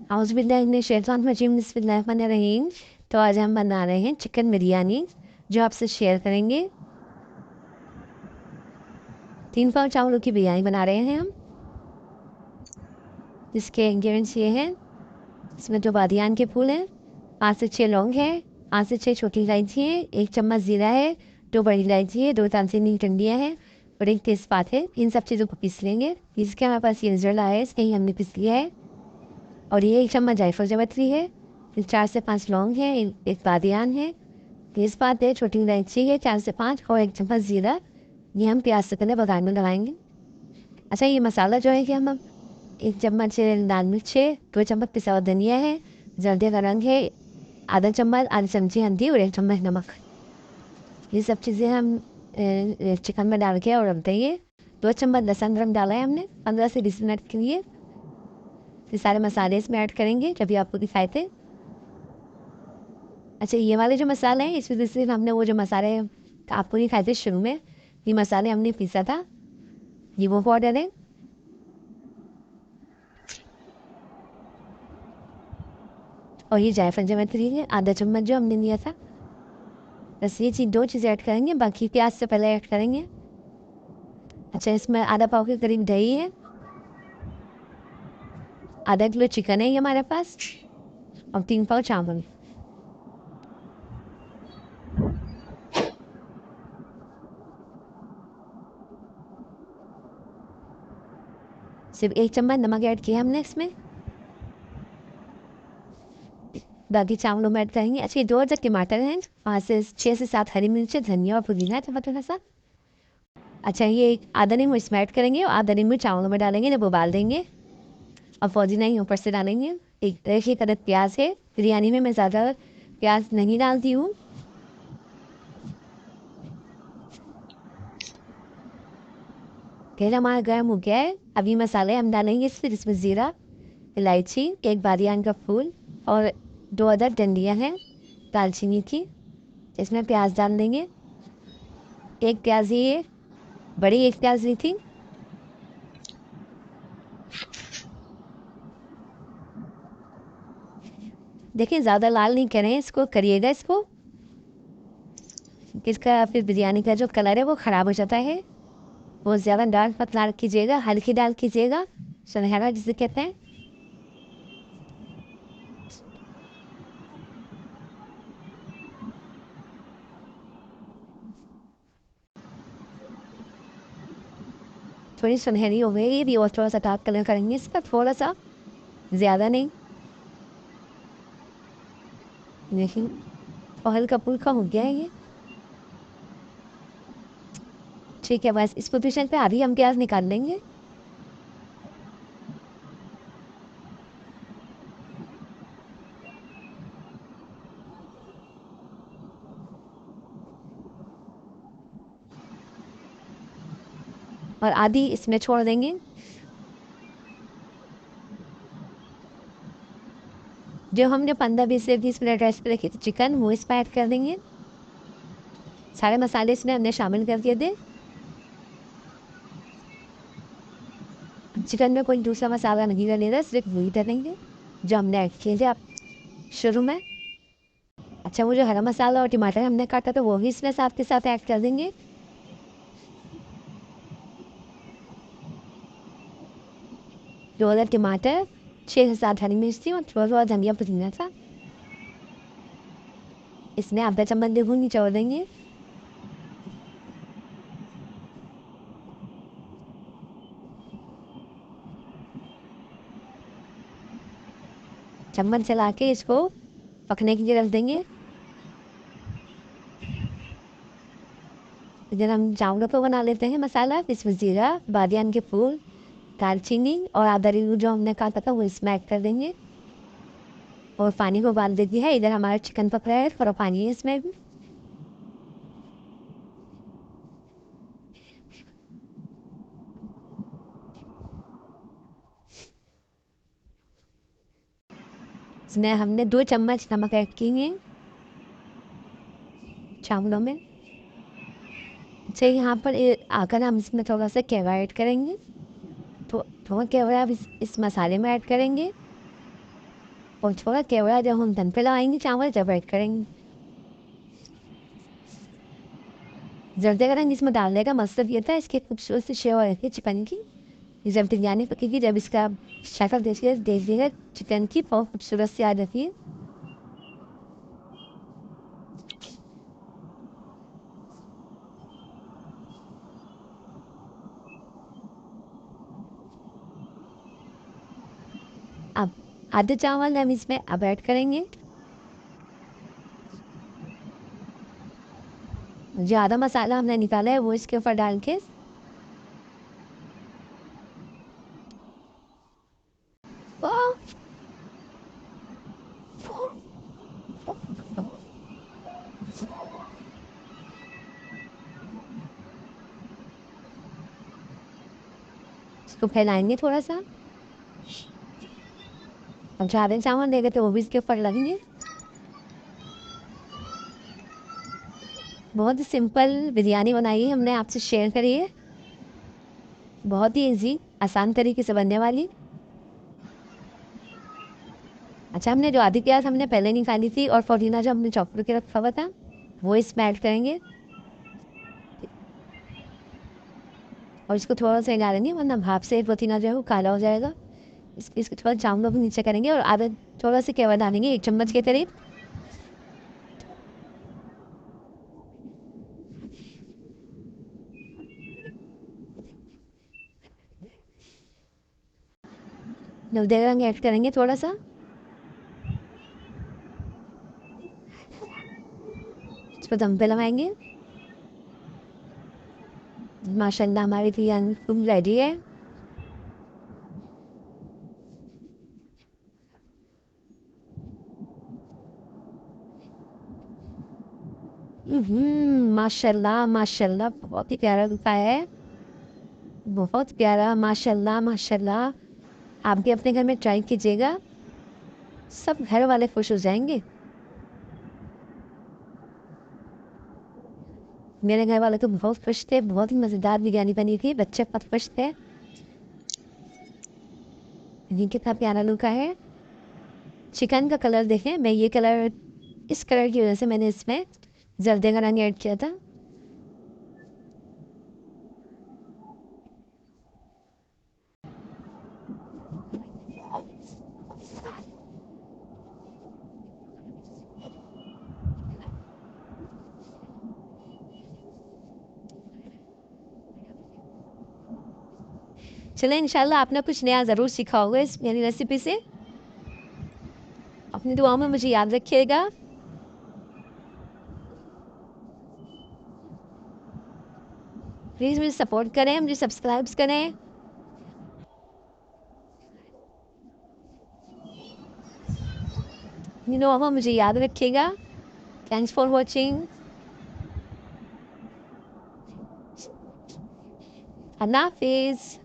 बिस्मिल्लाहिर्रहमानिर्रहीम। तो आज हम बना रहे हैं चिकन बिरयानी, जो आपसे शेयर करेंगे। 3 पाव चावलों की बिरयानी बना रहे हैं हम। इसके इंग्रेडिएंट्स ये हैं। इसमें 2 बादियान के फूल हैं, 5 से 6 लौंग है, 5 से 6 छोटी इलायची है, 1 चम्मच ज़ीरा है, 2 बड़ी इलायची है, 2 दालचीनी की डंडियाँ हैं और 1 तेज़पात है। इन सब चीज़ों को पीस लेंगे। इसके हमारे पास ये ज़रला है, इसके ही हमने पीस लिया है। और ये 1 चम्मच जायफल जावित्री है, फिर 4 से 5 लौंग है, 1 बादियान है, तेज़पात है, छोटी इलायची है 4 से 5 और 1 चम्मच ज़ीरा। ये हम प्याज से पहले बघार में लगाएंगे। अच्छा, ये मसाला जो है कि हम 1 चम्मच लाल मिर्च है, 2 चम्मच पिसा हुआ धनिया है, जर्दे का रंग है, आधा चमची हल्दी और 1 चम्मच नमक। ये सब चीज़ें हम चिकन में डाल के और रख देंगे। 2 चम्मच लहसुन अदरक डाला है हमने 15 से 20 मिनट के लिए। ये सारे मसाले इसमें ऐड करेंगे जब भी आपको दिखाए थे। अच्छा, ये वाले जो मसाले हैं, इस वजह से हमने वो जो मसाले आपको नहीं खाए थे शुरू में, ये मसाले हमने पीसा था, ये वो पाउडर है। और ये जायफल जावित्री है, आधा चम्मच जो हमने लिया था। बस ये चीज़ 2 चीज़ें ऐड करेंगे, बाकी प्याज से पहले ऐड करेंगे। अच्छा, इसमें आधा पाव के करीब दही है, आधा किलो चिकन है ये हमारे पास, और 3 पाव चावल। सिर्फ 1 चम्मच नमक ऐड किया हमने इसमें, बाकी चावलों में ऐड करेंगे। अच्छा, ये 2 अदरक टमाटर हैं, 5 से 6 से 7 हरी मिर्च, धनिया और पुदीना है थोड़ा सा। अच्छा, ये आधा नींबू इसमें ऐड करेंगे और आधा नींबू चावलों में डालेंगे जब उबाल देंगे, और फौजीना ही ऊपर से डालेंगे। एक अदद प्याज है, बिरयानी में मैं ज़्यादा प्याज नहीं डालती हूँ। तेल हमारा गर्म हो गया है, अभी मसाले हम डालेंगे इसमें ज़ीरा, इलायची, 1 बादियान का फूल और 2 अदद डंडियाँ हैं दालचीनी की। इसमें प्याज डाल देंगे। 1 प्याज ये बड़ी 1 प्याज ली थी। देखिए, ज़्यादा लाल नहीं करें इसको, करिएगा इसको, इसका फिर बिरयानी का जो कलर है वो ख़राब हो जाता है। बहुत ज़्यादा डार्क मत लाल कीजिएगा, हल्की डाल कीजिएगा, सुनहरा जिसे कहते हैं। थोड़ी सुनहरी हो गई ये भी, और थोड़ा सा डार्क कलर करेंगे इसका, थोड़ा सा, ज़्यादा नहीं। देखिए, और हल्का फुल्का हो गया है ये। ठीक है, बस इस पोजीशन पे आधी हम प्याज निकाल लेंगे। और आधी इसमें छोड़ देंगे। जो हमने 15 से 20 मिनट रेस्ट पे रखी थी चिकन, वो इसमें ऐड कर देंगे। सारे मसाले इसमें हमने शामिल कर दिए थे। चिकन में कोई दूसरा मसाला नहीं डलेगा, सिर्फ वही डलेंगे जो हमने ऐड किए थे आप शुरू में। अच्छा, वो जो हरा मसाला और टमाटर हमने काटा था वो भी इसमें साथ के साथ ऐड कर देंगे। 2 अदद टमाटर, 6 से 7 हरी मिर्च थी और थोड़ा थोड़ा धनिया पुदीना था। इसमें आधा चम्मच नींबू निचोड़ देंगे। चम्मच चला के इसको पकने के लिए रख देंगे। इधर हम चावलों को बना लेते हैं मसाला। इसमें ज़ीरा, बादियान के फूल, दालचीनी और आधा नींबू जो हमने काटा था वो इसमें ऐड कर देंगे, और पानी को उबाल देती है। इधर हमारा चिकन पक रहा है, थोड़ा पानी है इसमें भी। इसमें हमने 2 चम्मच नमक ऐड किए चावलों में। अच्छा, यहाँ पर आकर हम इसमें थोड़ा सा केवा ऐड करेंगे। थोड़ा केवा इस मसाले में ऐड करेंगे। और थोड़ा केवड़ा जब हम धन पे लगाएंगे चावल जब ऐड करेंगे। जर्दे का रंग इसमें डालने का मकसद ये था इसकी खूबसूरत सी शेव रखी चिकन की। जब बिरयानी पकेगी जब इसका शक्ल देखिएगा चिकन की बहुत खूबसूरत सी आ जाती है। अब आधे चावल हम इसमें अब ऐड करेंगे। जो आधा मसाला हमने निकाला है वो इसके ऊपर डाल के इसको फैलाएंगे थोड़ा सा। अब जो आधे चावल देंगे तो वो भी इसके ऊपर लगेंगे। बहुत ही सिंपल बिरयानी बनाई है हमने आपसे शेयर करी है। बहुत ही इजी आसान तरीके से बनने वाली। अच्छा हमने जो आधी प्याज हमने पहले निकाली थी और पुदीना जो हमने चॉपर के रखा हुआ था वो इसमें ऐड करेंगे और इसको थोड़ा सा हिला देंगे वरना भाप से पुदीना जो है वो काला हो जाएगा। इसको थोड़ा चावलों को नीचे करेंगे और आधा थोड़ा सा केवल डालेंगे 1 चम्मच के करीब। नवदे रंग ऐड करेंगे थोड़ा सा। इसको दम पे लगाएंगे। माशाल्लाह हमारी बिरयानी तुम रेडी है। माशाल्लाह माशाल्लाह बहुत ही प्यारा दिखा है। बहुत प्यारा माशाल्लाह माशाल्लाह। आप भी अपने घर में ट्राई कीजिएगा। सब घर वाले खुश हो जाएंगे। मेरे घर वाले तो बहुत खुश थे। बहुत ही मज़ेदार बिरयानी बनी थी। बच्चे बहुत खुश थे। ये कितना प्यारा लुक है। चिकन का कलर देखें। मैं ये कलर इस कलर की वजह से मैंने इसमें जर्दे का रंग ऐड किया था। चलें इंशाल्लाह आपने कुछ नया ज़रूर सीखा होगा इस मेरी रेसिपी से। अपनी दुआओं में मुझे याद रखिएगा। प्लीज़ मुझे सपोर्ट करें मुझे सब्सक्राइब करें। मुझे याद रखिएगा। Thanks for watching. अल्लाह हाफिज़।